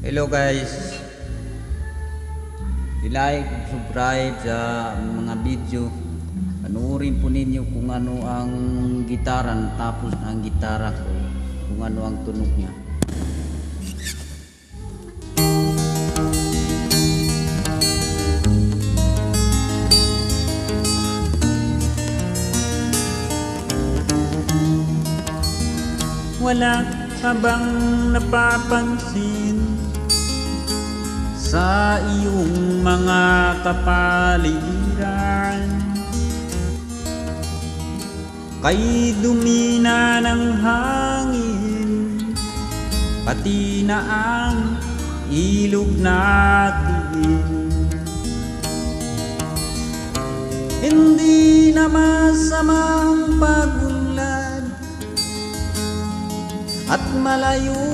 Hello guys, i-like, subscribe sa mga video. Panoorin po ninyo kung ano ang gitaran, tapos ang gitara ko, kung ano ang tunog niya. Wala ka bang napapansin sa iyong mga kapaligiran? Kay dumi na ng hangin, pati na ang ilog natin. Hindi na masamang pagunlad at malayo